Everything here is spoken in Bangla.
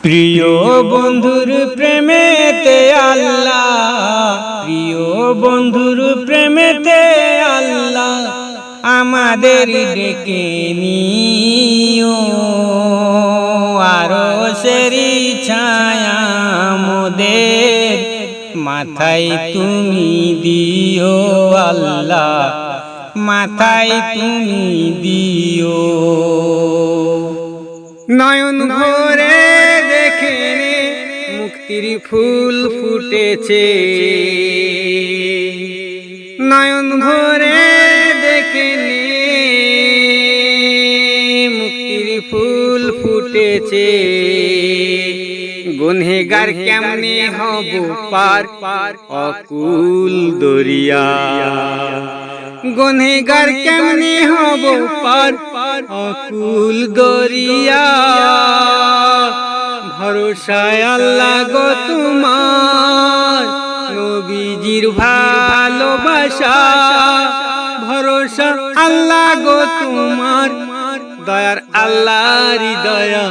প্রিয় বন্ধুর প্রেমেতে আল্লাহ, প্রিয় বন্ধুর প্রেমেতে আল্লাহ আমাদের ডেকে নিও। আরশেরি ছায়া মোদের মাথায় তুমি দিও আল্লাহ, মাথায় তুমি দিও। নয়ন ভরে দেখে রে মুক্তির ফুল ফুটেছে, নয়ন ভরে দেখে নে মুক্তির ফুল ফুটেছে। গুনহেগার কেমনে হব পার অকুল দরিয়া, গুনহেগার কেমনে হব পার অকুল দরিয়া। ভরসায় আল্লাহ গো তোমার, নবীজির ভালোবাসা। ভরসা আল্লাহ গো তোমার, দয়ার আল্লাহর দয়া